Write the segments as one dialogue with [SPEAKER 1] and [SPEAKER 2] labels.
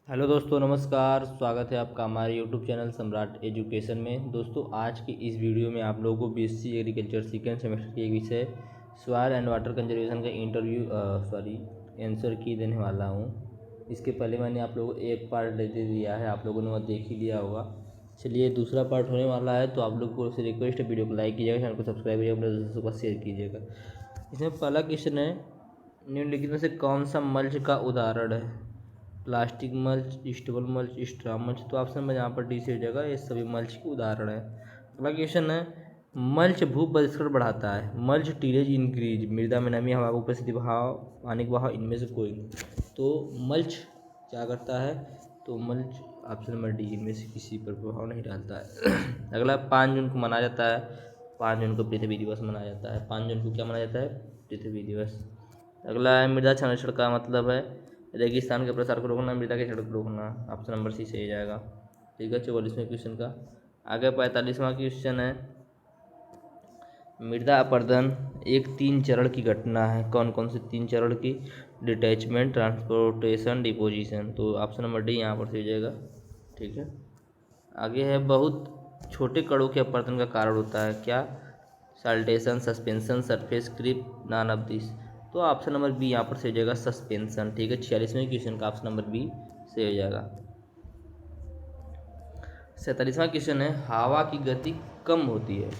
[SPEAKER 1] Hello दोस्तों, नमस्कार। स्वागत है आपका हमारे यूट्यूब चैनल सम्राट एजुकेशन में। दोस्तों, आज की इस वीडियो में आप लोगों को बीएससी एग्रीकल्चर सेकेंड सेमेस्टर के विषय सॉइल एंड वाटर कंजर्वेशन का आंसर की देने वाला हूँ। इसके पहले मैंने आप लोगों को एक पार्ट दे दिया है, आप लोगों ने वह देख ही लिया होगा। चलिए, दूसरा पार्ट होने वाला है, तो आप लोग को से रिक्वेस्ट है, वीडियो को लाइक कीजिएगा, चैनल को सब्सक्राइब कीजिएगा, अपने दोस्तों को शेयर कीजिएगा। इसमें पहला क्वेश्चन है, निम्नलिखित में से कौन सा मल्च का उदाहरण है? Plastic mulch, stable mulch, straw mulch. तो ऑप्शन में यहाँ पर डी से हो जाएगा, ये सभी मल्च के उदाहरण है। अगला क्वेश्चन है, मल्च भू परिष्करण बढ़ाता है, मल्च टीलेज इंक्रीज, मृदा में नमी, हवा का उपस्थिति, बहाव, पानी का बहाव, इनमें से कोई नहीं। तो मल्च क्या करता है? तो मल्च ऑप्शन नंबर डी, इनमें से किसी पर प्रभाव नहीं डालता है। अगला, 5 जून को मनाया जाता है, 5 जून को पृथ्वी दिवस मनाया जाता है। 5 जून को क्या मनाया जाता है? पृथ्वी दिवस। अगला है, मृदा संरक्षण का मतलब है रेगिस्तान के प्रसार को रोकना, मृदा के क्षरण को रोकना। ऑप्शन नंबर सी सही जाएगा। ठीक है, 44वें क्वेश्चन का। आगे 45वां क्वेश्चन है, मृदा अपरदन एक 3 चरण की घटना है, कौन कौन से 3 चरण की? Detachment, transportation, deposition. तो ऑप्शन नंबर डी यहाँ पर सही जाएगा। ठीक है, आगे है, बहुत छोटे कणों के अपरदन का कारण होता है क्या? Saltation, suspension, surface creep, none of this. तो ऑप्शन नंबर बी यहाँ पर सही हो जाएगा, सस्पेंशन। ठीक है, 46वें क्वेश्चन का ऑप्शन नंबर बी सही हो जाएगा। 47वां क्वेश्चन है, हवा की गति कम होती है,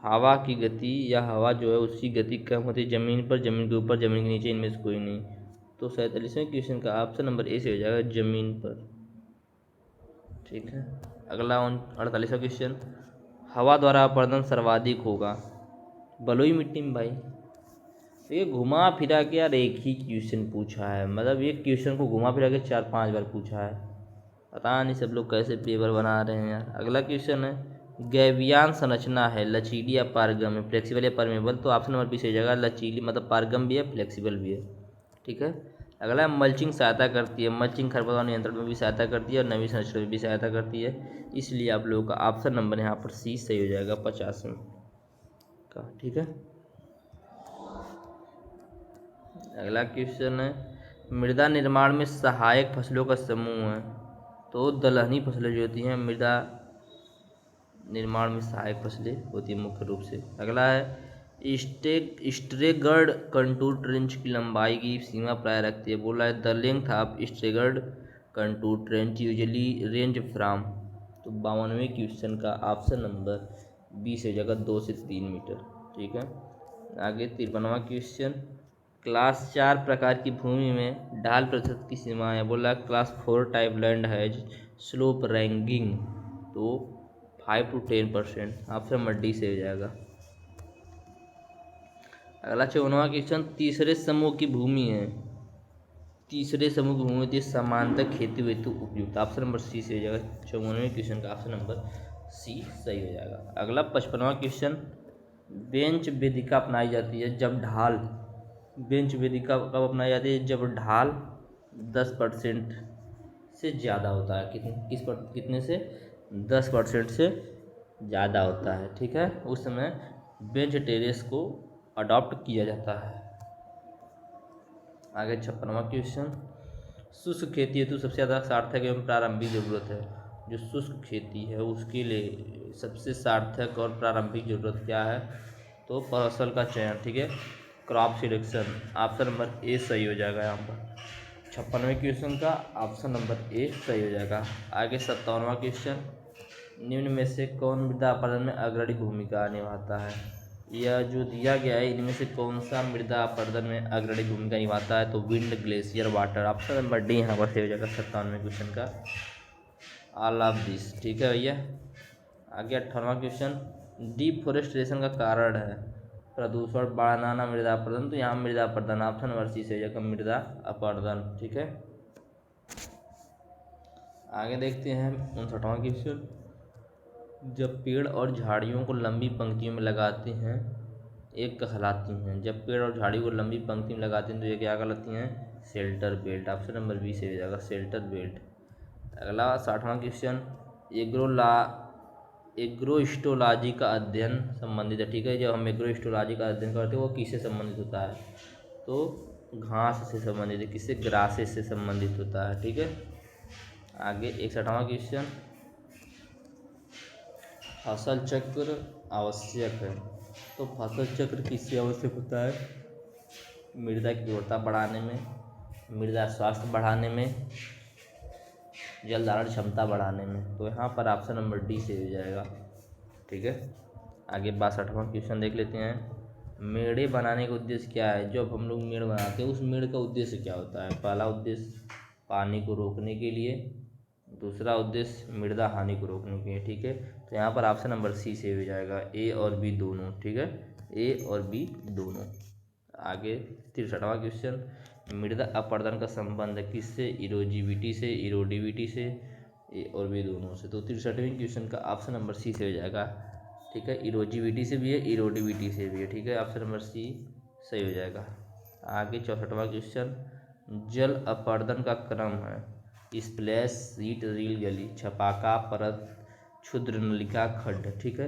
[SPEAKER 1] हवा की गति या हवा जो है उसकी गति कम होती है जमीन पर, जमीन के ऊपर, जमीन के नीचे, इनमें से कोई नहीं। तो 47वें क्वेश्चन का ऑप्शन नंबर ए से हो जाएगा, जमीन पर। ठीक है, अगला 48वां क्वेश्चन, हवा द्वारा अपरदन सर्वाधिक होगा बलुई मिट्टी में। भाई, तो ये घुमा फिरा के यार एक ही क्वेश्चन पूछा है, मतलब एक क्वेश्चन को घुमा फिरा के 4-5 बार पूछा है। पता नहीं सब लोग कैसे पेपर बना रहे हैं यार। अगला क्वेश्चन है, गैवियन संरचना है, लचीली या पारगम है, फ्लेक्सिबल या परमेबल। तो ऑप्शन नंबर बी सही जगह, लचीली मतलब पारगम भी है, फ्लेक्सिबल भी है। ठीक है, अगला, मल्चिंग सहायता करती है, मल्चिंग खरपतवार नियंत्रण में भी सहायता करती है और नमी संरक्षण में भी सहायता करती है, इसलिए आप लोगों का ऑप्शन नंबर यहाँ पर सी सही हो जाएगा, 50 का। ठीक है, अगला क्वेश्चन है, मृदा निर्माण में सहायक फसलों का समूह है। तो दलहनी फसलें जो होती हैं मृदा निर्माण में सहायक फसलें होती हैं मुख्य रूप से। अगला है, स्ट्रेगर्ड कंटूर ट्रेंच की लंबाई की सीमा प्राय रखती है। बोला है, the length of staggered contour trench usually range from. तो 52वें क्वेश्चन का ऑप्शन नंबर बी से जगह 2 से 3 मीटर। ठीक है, आगे 53वां क्वेश्चन, क्लास 4 प्रकार की भूमि में ढाल प्रतिशत की सीमा है। बोला class 4 type land has slope ranking. तो 5 to 10%, ऑप्शन नंबर डी से हो जाएगा। अगला 54वां क्वेश्चन, तीसरे समूह की भूमि है, तीसरे समूह की भूमि होती है समांतर खेती हेतु उपयुक्त। ऑप्शन नंबर सी से हो जाएगा। 54वें क्वेश्चन का ऑप्शन नंबर सी सही हो जाएगा। अगला 55वां क्वेश्चन, बेंच वेदिका अपनाई जाती है जब ढाल, बेंच वेदिका कब अपनाई जाती है? जब ढाल 10% से ज़्यादा होता है। कितने से? 10% से ज़्यादा होता है। ठीक है, उस समय बेंच टेरेस को अडॉप्ट किया जाता है। आगे 56वां क्वेश्चन, शुष्क खेती हेतु सबसे ज़्यादा सार्थक एवं प्रारंभिक जरूरत है। जो शुष्क खेती है उसके लिए सबसे सार्थक और प्रारंभिक जरूरत क्या है? तो फसल का चयन। ठीक है, crop selection. Option number A सही हो जाएगा यहाँ पर। 56वें क्वेश्चन का ऑप्शन नंबर ए सही हो जाएगा। आगे 57वां क्वेश्चन, निम्न में से कौन मृदा अपरदन में अग्रणी भूमिका निभाता है? यह जो दिया गया है, इनमें से कौन सा मृदा अपरदन में अग्रणी भूमिका निभाता है? तो wind, glacier, water. Option number D यहाँ पर सही हो जाएगा 57वें क्वेश्चन का, ऑल ऑफ दिस। ठीक है भैया, आगे 58वां क्वेश्चन, डिफोरेस्टेशन का कारण है प्रदूषण बढ़ाना, मृदा अपरदन। तो यहाँ मृदा अपरदन, ऑप्शन नंबर सी से हो जाएगा, मृदा अपरदन। ठीक है, आगे देखते हैं 59वां क्वेश्चन, जब पेड़ और झाड़ियों को लंबी पंक्तियों में लगाते हैं एक कहलाती हैं। जब पेड़ और झाड़ी को लंबी पंक्ति में लगाते हैं तो ये क्या कहलाती हैं? Shelter belt. Option number B से हो जाएगा, शेल्टर बेल्ट। अगला 60वां क्वेश्चन, एग्रोला एग्रोस्टोलॉजी का अध्ययन संबंधित है। ठीक है, जब हम एग्रोस्टोलॉजी का अध्ययन करते हैं वो किससे संबंधित होता है? तो घास से संबंधित है, किससे, ग्रासेस से संबंधित होता है। ठीक है, आगे 61वां क्वेश्चन, फसल चक्र आवश्यक है। तो फसल चक्र किससे आवश्यक होता है, मृदा की उर्वरता बढ़ाने में, मृदा स्वास्थ्य बढ़ाने में, जल धारण क्षमता बढ़ाने में। तो यहाँ पर ऑप्शन नंबर डी से हो जाएगा। ठीक है, आगे 62वां क्वेश्चन देख लेते हैं। मेड़े बनाने का उद्देश्य क्या है। जब हम लोग मेड़ बनाते हैं उस मेड़ का उद्देश्य क्या होता है। पहला उद्देश्य पानी को रोकने के लिए, दूसरा उद्देश्य मृदा हानि को रोकने के लिए। ठीक है, तो यहाँ पर ऑप्शन नंबर सी से हो जाएगा, ए और बी दोनों। ठीक है, ए और बी दोनों। आगे 63वां क्वेश्चन, मृदा अपरदन का संबंध किससे, इरोजिविटी से, इरोडिविटी से, ए और बी दोनों से। तो 63वें क्वेश्चन का ऑप्शन नंबर सी से हो जाएगा। ठीक है, इरोजिविटी से भी है, इरोडिविटी से भी है। ठीक है, ऑप्शन नंबर सी सही हो जाएगा। आगे 64वां क्वेश्चन, जल अपरदन का क्रम है, स्प्लैश, सीट, रील, गली, छपाका, परत, क्षुद्र नलिका, खड्ड। ठीक है,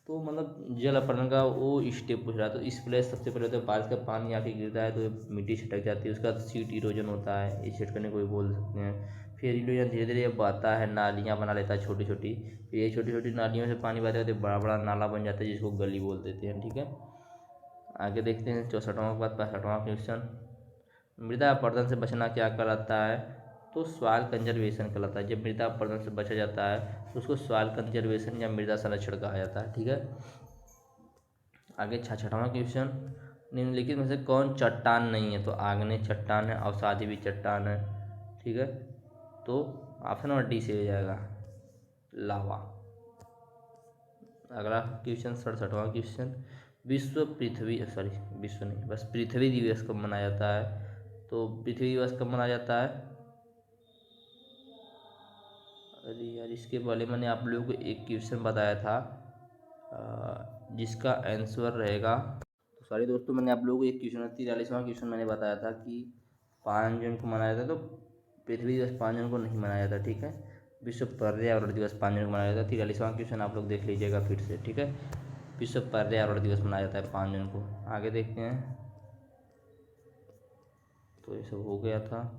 [SPEAKER 1] तो मतलब जल अपरदन का वो स्टेप पूछ रहा है। तो स्प्लैश सबसे पहले तो बारिश का पानी आके गिरता है तो मिट्टी छिटक जाती है, उसके बाद सीट इरोजन होता है, ये छिटकने को भी बोल सकते हैं। फिर इरोजन धीरे धीरे बहता है, नालियाँ बना लेता है छोटी छोटी, फिर ये छोटी छोटी नालियों से पानी बहते रहते बड़ा बड़ा नाला बन जाता है जिसको गली बोल देते हैं। ठीक है, आगे देखते हैं 64वां के बाद 65वां क्वेश्चन, मृदा अपरदन से बचना क्या कहलाता है। तो सॉइल कंजर्वेशन कहलाता है। जब मृदा अपरदन से बचा जाता है तो उसको सॉइल कंजर्वेशन या मृदा संरक्षण कहा जाता है। ठीक है, आगे 66वां क्वेश्चन, निम्नलिखित में से कौन चट्टान नहीं है। तो आग्नेय चट्टान है, अवसादी भी चट्टान है। ठीक है, तो ऑप्शन नंबर डी से हो जाएगा, लावा। अगला क्वेश्चन 67वां क्वेश्चन, विश्व पृथ्वी सॉरी विश्व नहीं बस पृथ्वी दिवस कब मनाया जाता है। तो पृथ्वी दिवस कब मनाया जाता है। अरे यार, इसके पहले मैंने आप लोगों को एक क्वेश्चन बताया था जिसका आंसर रहेगा, तो सॉरी दोस्तों, मैंने आप लोगों को एक क्वेश्चन 43वां क्वेश्चन मैंने बताया था कि 5 जून को मनाया जाता है। तो पृथ्वी दिवस 5 जून को नहीं मनाया जाता। ठीक है, विश्व पर्यावरण दिवस 5 जून को मनाया जाता है। 43वां क्वेश्चन आप लोग देख लीजिएगा फिर से। ठीक है, विश्व पर्यावरण दिवस मनाया जाता है 5 जून को। आगे देखते हैं, तो ये सब हो गया था।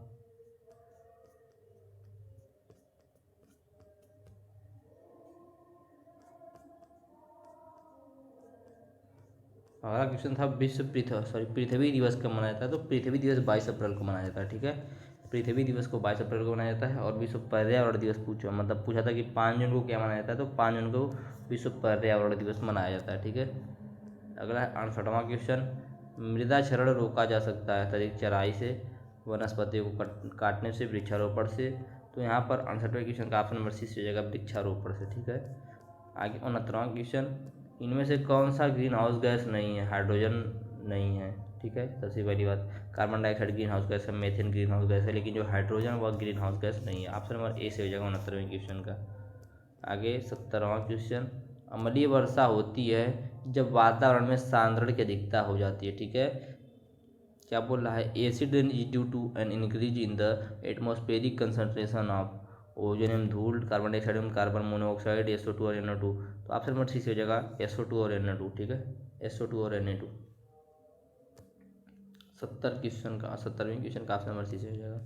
[SPEAKER 1] अगला क्वेश्चन था पृथ्वी दिवस कब मनाया जाता है। तो पृथ्वी दिवस 22 अप्रैल को मनाया जाता है। ठीक है, पृथ्वी दिवस को 22 अप्रैल को मनाया जाता है। और विश्व पर्यावरण दिवस पूछा था कि 5 जून को क्या मनाया जाता है। तो 5 जून को विश्व पर्यावरण दिवस मनाया जाता है। ठीक है, अगला 68वां क्वेश्चन, मृदा क्षरण रोका जा सकता है तरीक चराई से, वनस्पतियों को काटने से, वृक्षारोपण से। तो यहाँ पर 68वें क्वेश्चन का ऑप्शन नंबर सी हो जाएगा, वृक्षारोपण से। ठीक है, आगे 69वां क्वेश्चन, इनमें से कौन सा ग्रीन हाउस गैस नहीं है। हाइड्रोजन नहीं है। ठीक है, सबसे पहली बात, carbon dioxide green house gas है, मेथेन ग्रीन हाउस गैस है, लेकिन जो हाइड्रोजन वह ग्रीन हाउस गैस नहीं है। ऑप्शन नंबर ए से हो जाएगा 69वें क्वेश्चन का। आगे 70वां क्वेश्चन, अम्लीय वर्षा होती है जब वातावरण में सांद्रण की अधिकता हो जाती है। ठीक है, क्या बोल रहा है, acid rain is due to an increase in the atmospheric concentration of ozone एवं धूल, कार्बन डाइऑक्साइड एवं कार्बन मोनोऑक्साइड, SO2 और NO2। तो ऑप्शन नंबर सी से हो जाएगा SO2 और NO2। ठीक है, SO2 और Na2। 70वें क्वेश्चन का ऑप्शन नंबर सी से हो जाएगा।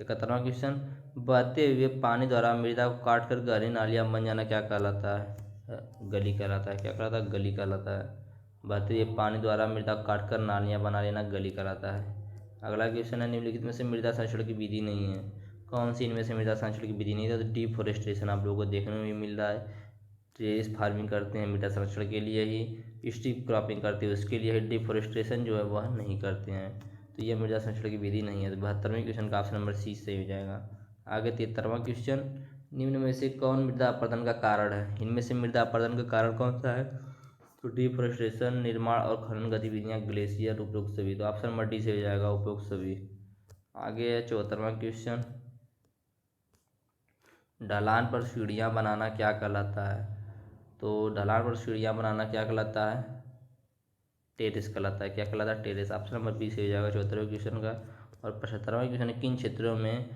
[SPEAKER 1] 71वां क्वेश्चन, बहते हुए पानी द्वारा मृदा को काट कर गहरी नालियाँ बन जाना क्या कहलाता है। गली कहलाता है। क्या कहलाता है, गली कहलाता है। बहते हुए पानी द्वारा मृदा को काट कर नालियाँ बना लेना गली कहलाता है। अगला क्वेश्चन है, निम्नलिखित में से मृदा संरक्षण की विधि नहीं है। कौन सी इनमें से मृदा संरक्षण की विधि नहीं है। तो डिफॉरेस्टेशन आप लोगों को देखने में भी मिल रहा है। टेरेस फार्मिंग करते हैं मृदा संरक्षण के लिए ही, स्ट्रिप क्रॉपिंग करते हैं उसके लिए ही, डिफॉरेस्टेशन जो है वह नहीं करते हैं। तो यह मृदा संरक्षण की विधि नहीं है। तो 72वें क्वेश्चन का ऑप्शन नंबर सी सही हो जाएगा। आगे 73वां क्वेश्चन, निम्न में से कौन मृदा अपरदन का कारण है। इनमें से मृदा अपरदन का कारण कौन सा है। तो डिफॉरेस्टेशन, निर्माण और खनन गतिविधियाँ, ग्लेशियर, उपरोक्त सभी। तो ऑप्शन नंबर डी से हो जाएगा, उपरोक्त सभी। आगे 74वां क्वेश्चन, ढलान पर सीढ़ियाँ बनाना क्या कहलाता है। तो ढलान पर सीढ़ियाँ बनाना क्या कहलाता है, टेरेस कहलाता है। क्या कहलाता है, टेरेस। ऑप्शन नंबर बी से हो जाएगा 74वें क्वेश्चन का। और 75वां क्वेश्चन है, किन क्षेत्रों में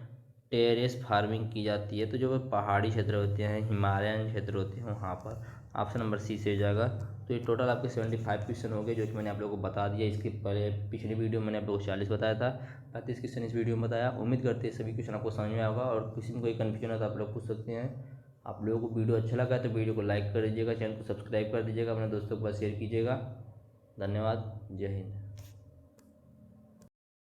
[SPEAKER 1] टेरेस फार्मिंग की जाती है। तो जो पहाड़ी क्षेत्र होते हैं, हिमालयन क्षेत्र होते हैं वहाँ पर। ऑप्शन नंबर सी से हो जाएगा। तो ये टोटल आपके 75 क्वेश्चन हो गए, जो कि मैंने आप लोगों को बता दिया। इसके पहले पिछली वीडियो में मैंने आप लोगों को 40 बताया था, 35 क्वेश्चन इस वीडियो में बताया। उम्मीद करते हैं सभी क्वेश्चन आपको समझ में आएगा, और किसी में कोई कन्फ्यूजन है तो आप लोग पूछ सकते हैं। आप लोगों को वीडियो अच्छा लगा तो वीडियो को लाइक कर दीजिएगा, चैनल को सब्सक्राइब कर दीजिएगा, अपने दोस्तों के पास शेयर कीजिएगा। धन्यवाद। जय हिंद।